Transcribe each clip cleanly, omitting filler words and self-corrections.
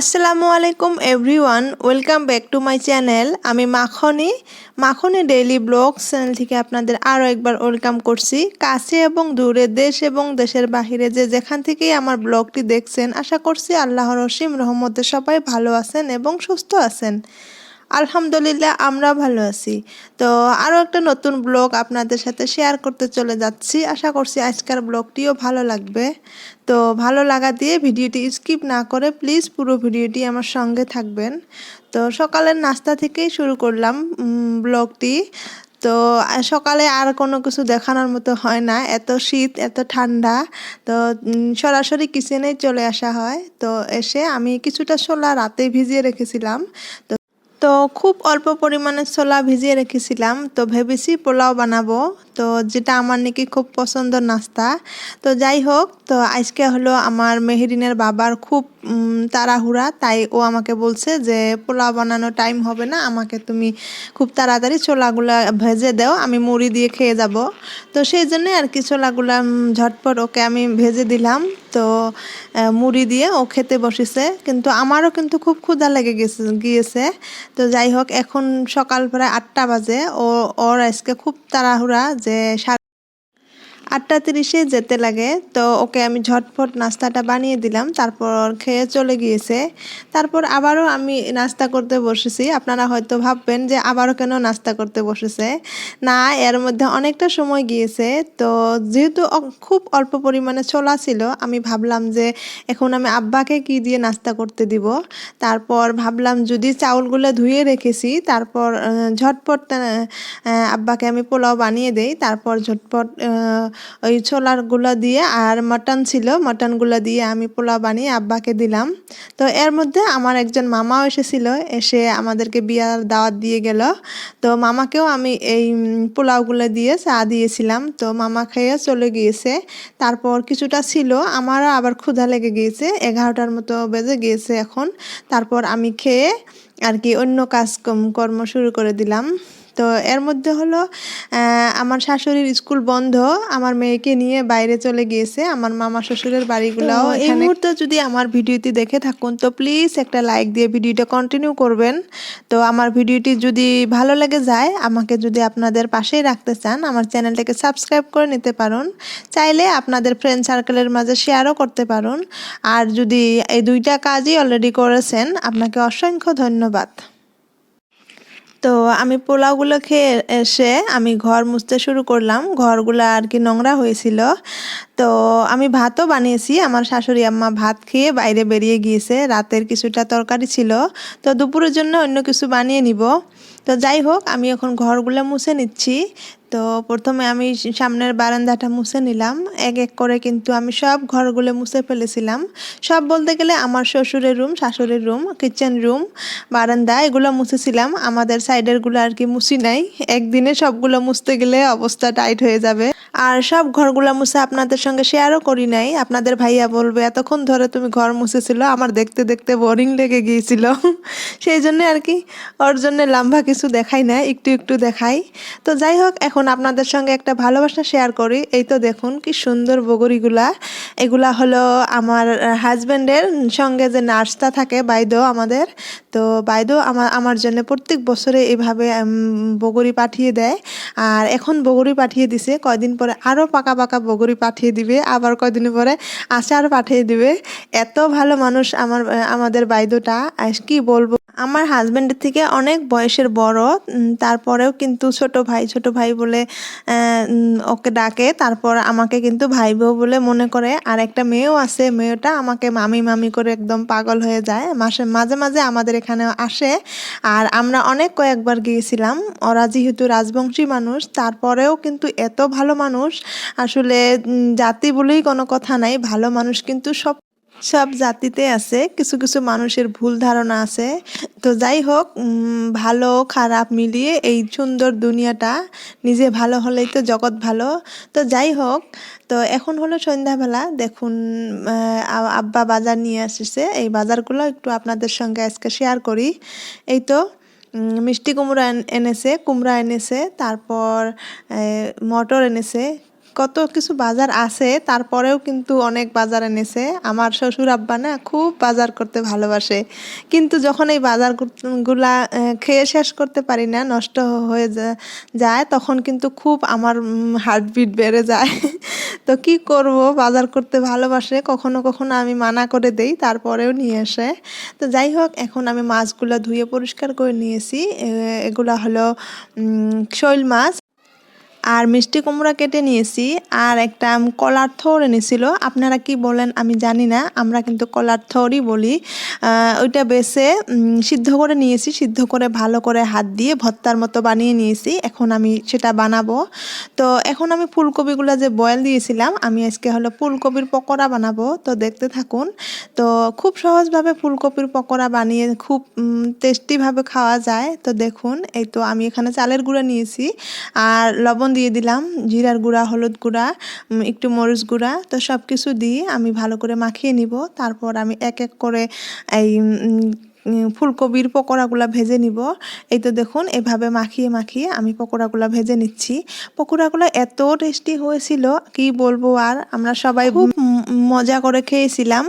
আসসালামু আলাইকুম everyone, welcome back to my channel. আমি মাখনি ডেইলি ব্লগ চ্যানেল থেকে আপনাদের আরও একবার ওয়েলকাম করছি। কাছে এবং দূরে, দেশ এবং দেশের বাহিরে যে যেখান থেকেই আমার ব্লগটি দেখছেন, আশা করছি আল্লাহর অসীম রহমতে সবাই ভালো আছেন এবং সুস্থ আছেন। আলহামদুলিল্লাহ, আমরা ভালো আছি। তো আরও একটা নতুন ব্লগ আপনাদের সাথে শেয়ার করতে চলে যাচ্ছি। আশা করছি আজকের ব্লগটিও ভালো লাগবে। তো ভালো লাগা দিয়ে ভিডিওটি স্কিপ না করে প্লিজ পুরো ভিডিওটি আমার সঙ্গে থাকবেন। তো সকালের নাস্তা থেকেই শুরু করলাম ব্লগটি। তো সকালে আর কোনো কিছু দেখানোর মতো হয় না, এত শীত এত ঠান্ডা। তো সরাসরি কিচেনেই চলে আসা হয়। তো এসে আমি কিছুটা ছোলা রাতে ভিজিয়ে রেখেছিলাম। তো খুব অল্প পরিমাণে ছোলা ভিজিয়ে রেখেছিলাম। তো ভেবেছি পোলাও বানাবো, তো যেটা আমার নাকি খুব পছন্দের নাস্তা। তো যাই হোক, তো আজকে হলো আমার মেহেরিনের বাবার খুব তাড়াহুড়া, তাই ও আমাকে বলছে যে পোলাও বানানো টাইম হবে না, আমাকে তুমি খুব তাড়াতাড়ি ছোলাগুলা ভেজে দাও, আমি মুড়ি দিয়ে খেয়ে যাব। তো সেই জন্যে আর কি ছোলাগুলা ঝটপট ওকে আমি ভেজে দিলাম। তো মুড়ি দিয়ে ও খেতে বসেছে, কিন্তু আমারও কিন্তু খুব ক্ষুধা লেগে গিয়েছে। তো যাই হোক, এখন সকাল প্রায় 8টা বাজে। ওর আজকে খুব তাড়াহুড়া যে 8:30-এ যেতে লাগে। তো ওকে আমি ঝটপট নাস্তাটা বানিয়ে দিলাম, তারপর খেয়ে চলে গিয়েছে। তারপর আবারও আমি নাস্তা করতে বসেছি। আপনারা হয়তো ভাববেন যে আবারও কেন নাস্তা করতে বসেছে। না, এর মধ্যে অনেকটা সময় গিয়েছে। তো যেহেতু খুব অল্প পরিমাণে ছোলা ছিল, আমি ভাবলাম যে এখন আমি আব্বাকে কি দিয়ে নাস্তা করতে দিব। তারপর ভাবলাম যদি চাউলগুলো ধুয়ে রেখেছি, তারপর ঝটপট আব্বাকে আমি পোলাও বানিয়ে দেই। তারপর ঝটপট ওই ছোলারগুলো দিয়ে আর মাটন ছিল, মাটনগুলো দিয়ে আমি পোলাও বানিয়ে আব্বাকে দিলাম। তো এর মধ্যে আমার একজন মামাও এসেছিল, এসে আমাদেরকে বিয়ার দাওয়াত দিয়ে গেল। তো মামাকেও আমি এই পোলাওগুলো দিয়ে চা দিয়েছিলাম। তো মামা খেয়ে চলে গিয়েছে। তারপর কিছুটা ছিল, আমারও আবার ক্ষুধা লেগে গিয়েছে, 11টার মতো বেজে গিয়েছে এখন। তারপর আমি খেয়ে আর কি অন্য কর্ম শুরু করে দিলাম। তো এর মধ্যে হলো আমার শাশুড়ির স্কুল বন্ধ, আমার মেয়েকে নিয়ে বাইরে চলে গিয়েছে। আমার মামা শ্বশুরের বাড়িগুলাও এই মুহূর্তে যদি আমার ভিডিওটি দেখে থাকুন, তো প্লিজ একটা লাইক দিয়ে ভিডিওটা কন্টিনিউ করবেন। তো আমার ভিডিওটি যদি ভালো লেগে যায়, আমাকে যদি আপনাদের পাশেই রাখতে চান, আমার চ্যানেলটাকে সাবস্ক্রাইব করে নিতে পারেন। চাইলে আপনাদের ফ্রেন্ড সার্কেলের মাঝে শেয়ারও করতে পারেন। আর যদি এই দুইটা কাজই অলরেডি করেছেন, আপনাকে অসংখ্য ধন্যবাদ। তো আমি পোলাওগুলো খেয়ে এসে আমি ঘর মুছতে শুরু করলাম। ঘরগুলো আর কি নোংরা হয়েছিল। তো আমি ভাতও বানিয়েছি। আমার শাশুড়ি আম্মা ভাত খেয়ে বাইরে বেরিয়ে গিয়েছে, রাতের কিছুটা তরকারি ছিল। তো দুপুরের জন্য অন্য কিছু বানিয়ে নিব। তো যাই হোক, আমি এখন ঘরগুলো মুছে নিচ্ছি। তো প্রথমে আমি সামনের বারান্দাটা মুছে নিলাম। এক এক করে কিন্তু আমি সব ঘরগুলো মুছে ফেলেছিলাম। সব বলতে গেলে আমার শ্বশুরের রুম, শাশুড়ির রুম, কিচেন রুম, বারান্দা এগুলো মুছেছিলাম। আমাদের সাইডেরগুলো আর কি মুছি নাই। একদিনে সবগুলো মুছতে গেলে অবস্থা টাইট হয়ে যাবে। আর সব ঘরগুলো মুছে আপনাদের সঙ্গে শেয়ারও করি নাই। আপনাদের ভাইয়া বলবে এতক্ষণ ধরে তুমি ঘর মুছেছিল, আমার দেখতে দেখতে বোরিং লেগে গিয়েছিল। সেই জন্য আর কি ওর জন্য লম্বা কিছু দেখাই না, একটু একটু দেখাই। তো যাই হোক, এখন আপনাদের সঙ্গে একটা ভালোবাসা শেয়ার করি। এই তো দেখুন কি সুন্দর বগরিগুলা। এগুলা হলো আমার হাজব্যান্ডের সঙ্গে যে নার্সটা থাকে, বাইদো আমাদের। তো বাইদো আমার জন্য প্রত্যেক বছরে এইভাবে বগরি পাঠিয়ে দেয়। আর এখন বগরি পাঠিয়ে দিছে, কয়দিন পরে আরও পাকা পাকা বগরি পাঠিয়ে দিবে, আবার কয়দিন পরে আচার পাঠিয়ে দিবে। এত ভালো মানুষ আমাদের বাইদোটা, কি বলবো। আমার হাজব্যান্ডের থেকে অনেক বয়সের বড়, তারপরেও কিন্তু ছোট ভাই বলে ওকে ডাকে। তারপর আমাকে কিন্তু ভাই বউ বলে মনে করে। আর একটা মেয়েও আছে, মেয়েটা আমাকে মামি মামি করে একদম পাগল হয়ে যায়। মাঝে মাঝে আমাদের এখানে আসে। আর আমরা কয়েকবার গিয়েছিলাম। ওরা যেহেতু রাজবংশী মানুষ, তারপরেও কিন্তু এত ভালো মানুষ। আসলে জাতি বলেই কোনো কথা নাই, ভালো মানুষ কিন্তু সব সব জাতিতে আছে। কিছু কিছু মানুষের ভুল ধারণা আছে। তো যাই হোক, ভালো খারাপ মিলিয়ে এই সুন্দর দুনিয়াটা, নিজে ভালো হলেই তো জগৎ ভালো। তো যাই হোক, তো এখন হলো সন্ধ্যাবেলা। দেখুন আব্বা বাজার নিয়ে আসছে। এই বাজারগুলো একটু আপনাদের সঙ্গে আজকে শেয়ার করি। এই তো মিষ্টি কুমড়া এনেছে, কুমড়া এনেছে, তারপর মটর এনেছে, কত কিছু বাজার আছে, তারপরেও কিন্তু অনেক বাজার এনেছে। আমার শ্বশুর আব্বা না খুব বাজার করতে ভালোবাসে, কিন্তু যখন এই গুলা খেয়ে শেষ করতে পারি না, নষ্ট হয়ে যায়, তখন কিন্তু খুব আমার হার্টবিট বেড়ে যায়। তো কি করব, বাজার করতে ভালোবাসে, কখনো কখনো আমি মানা করে দেই, তারপরেও নিয়ে আসে। তো যাই হোক, এখন আমি মাছগুলো ধুয়ে পরিষ্কার করে নিয়েছি। এগুলা হলো শৈল মাছ, আর মিষ্টি কুমড়া কেটে নিয়েছি, আর একটা কলার থোড় এনেছিল। আপনারা কি বলেন আমি জানি না, আমরা কিন্তু কলার থোড়ই বলি। ওইটা বেছে সিদ্ধ করে নিয়েছি, সিদ্ধ করে ভালো করে হাত দিয়ে ভর্তার মতো বানিয়ে নিয়েছি। এখন আমি সেটা বানাবো। তো এখন আমি ফুলকপিগুলো যে বয়েল দিয়েছিলাম, আমি আজকে হলো ফুলকপির পকোড়া বানাবো। তো দেখতে থাকুন। তো খুব সহজভাবে ফুলকপির পকোড়া বানিয়ে খুব টেস্টিভাবে খাওয়া যায়। তো দেখুন, এই তো আমি এখানে চালের গুঁড়া নিয়েছি, আর লবণ দিয়ে দিলাম, জিরার গুঁড়া, হলুদ গুঁড়া, একটু মরিচ গুঁড়া। তো সব কিছু দিয়ে আমি ভালো করে মাখিয়ে নিব। তারপর আমি এক এক করে এই ফুলকপির পকোড়াগুলো ভেজে নিব। এই তো দেখুন, এভাবে মাখিয়ে মাখিয়ে আমি পকোড়াগুলো ভেজে নিচ্ছি। পকোড়াগুলো এত টেস্টি হয়েছিল, কি বলবো আর। আমরা সবাই খুব মজা করে খেয়েছিলাম।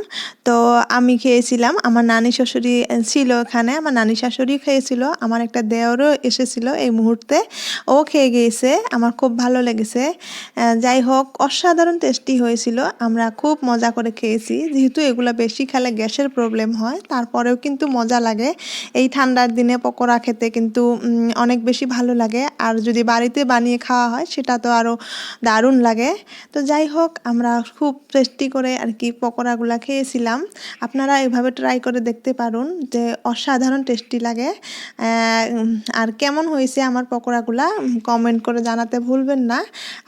তো আমি খেয়েছিলাম, আমার নানি শাশুড়ি ছিল এখানে, আমার নানি শাশুড়ি খেয়েছিল, আমার একটা দেওরও এসেছিল এই মুহূর্তে, ও খেয়ে গিয়েছে, আমার খুব ভালো লেগেছে। যাই হোক, অসাধারণ টেস্টি হয়েছিল, আমরা খুব মজা করে খেয়েছি। যেহেতু এগুলো বেশি খেলে গ্যাসের প্রবলেম হয়, তারপরেও কিন্তু মজা লাগে। এই ঠান্ডার দিনে পকোড়া খেতে কিন্তু অনেক বেশি ভালো লাগে, আর যদি বাড়িতে বানিয়ে খাওয়া হয় সেটা তো আরও দারুণ লাগে। তো যাই হোক, আমরা খুব টেস্টি করে আর কি পকোড়াগুলো খেয়েছিলাম। আপনারা এভাবে ট্রাই করে দেখতে পারুন, যে অসাধারণ টেস্টি লাগে। আর কেমন হয়েছে আমার পকোড়াগুলা কমেন্ট করে জানাতে ভুলবেন না।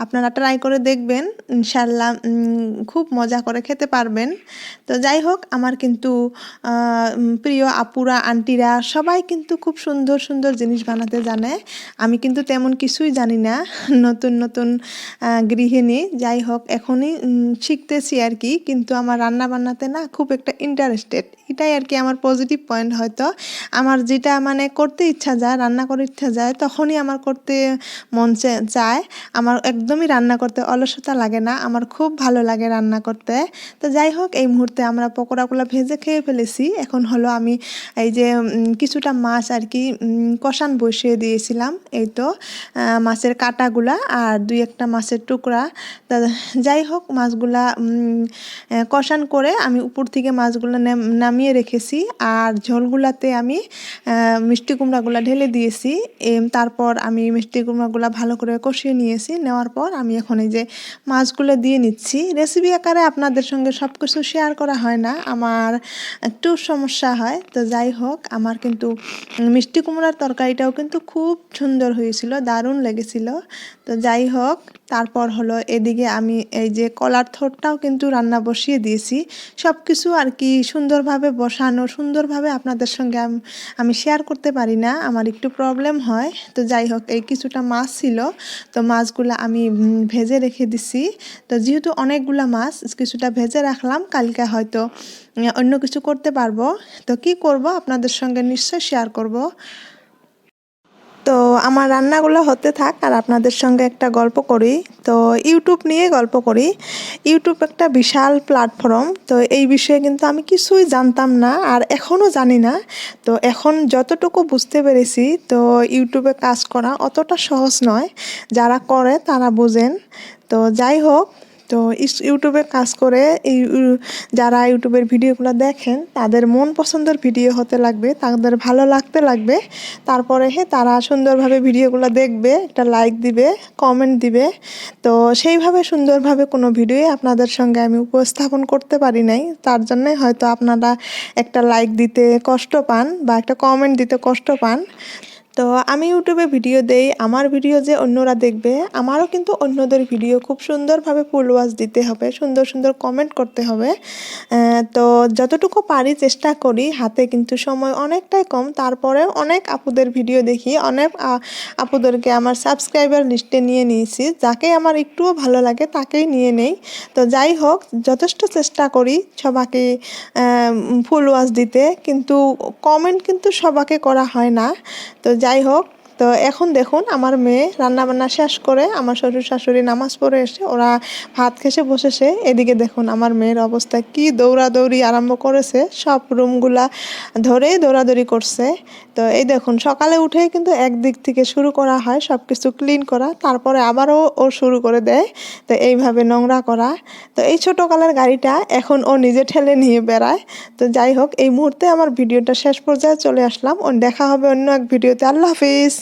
আপনারা ট্রাই করে দেখবেন, ইনশাল্লাহ খুব মজা করে খেতে পারবেন। তো যাই হোক, আমার কিন্তু প্রিয় আপুরা, আন্টিরা সবাই কিন্তু খুব সুন্দর সুন্দর জিনিস বানাতে জানে। আমি কিন্তু তেমন কিছুই জানি না, নতুন নতুন গৃহিণী। যাই হোক, এখনই শিখতেছি আর কি, কিন্তু আমার রান্না বান্নাতে না খুব একটা ইন্টারেস্টেড। এটাই আর কি আমার পজিটিভ পয়েন্ট। হয়তো আমার যেটা মানে করতে ইচ্ছা যায়, রান্না করে ইচ্ছা যায়, তখনই আমার করতে মন চায়। আমার একদমই রান্না করতে অলসতা লাগে না, আমার খুব ভালো লাগে রান্না করতে। তো যাই হোক, এই মুহূর্তে আমরা পকোড়াগুলো ভেজে খেয়ে ফেলেছি। এখন হলো আমি এই যে কিছুটা মাছ আর কি কষান বসিয়ে দিয়েছিলাম। এই তো মাছের কাঁটাগুলা আর দুই একটা মাছের টুকরা। তা যাই হোক, মাছগুলা কষান করে আমি উপর থেকে মাছগুলো নামিয়ে রেখেছি, আর ঝোলগুলাতে আমি মিষ্টি কুমড়াগুলো ঢেলে দিয়েছি। তারপর আমি মিষ্টি কুমড়াগুলো ভালো করে কষিয়ে নিয়েছি। নেওয়ার পর আমি এখন এই যে মাছগুলো দিয়ে নিচ্ছি। রেসিপি আকারে আপনাদের সঙ্গে সব কিছু শেয়ার করা হয় না, আমার একটু সমস্যা হয়। তো যাই হোক, আমার কিন্তু মিষ্টি কুমড়ার তরকারিটাও কিন্তু খুব সুন্দর হয়েছিল, দারুণ লেগেছিল। তো যাই হোক, তারপর হলো এদিকে আমি এই যে কলার থোড়টাও কিন্তু রান্না বসিয়ে দিয়েছি। সব কিছু আর কি সুন্দরভাবে বসানো, সুন্দরভাবে আপনাদের সঙ্গে আমি শেয়ার করতে পারি না, আমার একটু প্রবলেম হয়। তো যাই হোক, এই কিছুটা মাছ ছিল, তো মাছগুলো আমি ভেজে রেখে দিছি। তো যেহেতু অনেকগুলা মাছ, কিছুটা ভেজে রাখলাম, কালকে হয়তো অন্য কিছু করতে পারবো। তো কি করব, আপনাদের সঙ্গে নিশ্চয় শেয়ার করব। তো আমার রান্নাগুলো হতে থাক, আর আপনাদের সঙ্গে একটা গল্প করি। তো ইউটিউব নিয়ে গল্প করি। ইউটিউব একটা বিশাল প্ল্যাটফর্ম। তো এই বিষয়ে কিন্তু আমি কিছুই জানতাম না, আর এখনও জানি না। তো এখন যতটুকু বুঝতে পেরেছি, তো ইউটিউবে কাজ করা অতটা সহজ নয়, যারা করে তারা বোঝেন। তো যাই হোক, তো ইউটিউবে কাজ করে যারা ইউটিউবের ভিডিওগুলো দেখেন, তাদের মন পছন্দের ভিডিও হতে লাগবে, তাদের ভালো লাগতে লাগবে। তারপরে তারা সুন্দরভাবে ভিডিওগুলো দেখবে, একটা লাইক দিবে, কমেন্ট দিবে। তো সেইভাবে সুন্দরভাবে কোনো ভিডিও আপনাদের সঙ্গে আমি উপস্থাপন করতে পারি নাই, তার জন্যে হয়তো আপনারা একটা লাইক দিতে কষ্ট পান বা একটা কমেন্ট দিতে কষ্ট পান। তো আমি ইউটিউবে ভিডিও দেই, আমার ভিডিও যে অন্যরা দেখবে, আমারও কিন্তু অন্যদের ভিডিও খুব সুন্দরভাবে ফুল ওয়াচ দিতে হবে, সুন্দর সুন্দর কমেন্ট করতে হবে। তো যতটুকু পারি চেষ্টা করি, হাতে কিন্তু সময় অনেকটাই কম, তারপরে অনেক আপুদের ভিডিও দেখি, অনেক আপুদেরকে আমার সাবস্ক্রাইবার লিস্টে নিয়ে নিয়েছি, যাকে আমার একটুও ভালো লাগে তাকেই নিয়ে নেই। তো যাই হোক, যথেষ্ট চেষ্টা করি সবাইকে ফুল ওয়াচ দিতে, কিন্তু কমেন্ট কিন্তু সবাইকে করা হয় না। তো যাই হোক, তো এখন দেখুন আমার মেয়ে রান্নাবান্না শেষ করে আমার শ্বশুর শাশুড়ি নামাজ পড়ে এসে ওরা ভাত খেসে বসেছে। এদিকে দেখুন আমার মেয়ের অবস্থা কি দৌড়াদৌড়ি আরম্ভ করেছে, সব রুমগুলা ধরেই দৌড়াদৌড়ি করছে। তো এই দেখুন সকালে উঠেই কিন্তু একদিক থেকে শুরু করা হয় সব কিছু ক্লিন করা, তারপরে আবারও ও শুরু করে দেয় তো এইভাবে নোংরা করা। তো এই ছোটোকালের গাড়িটা এখন ও নিজে ঠেলে নিয়ে বেড়ায়। তো যাই হোক, এই মুহূর্তে আমার ভিডিওটা শেষ পর্যায়ে চলে আসলাম। দেখা হবে অন্য এক ভিডিওতে। আল্লাহ হাফিজ।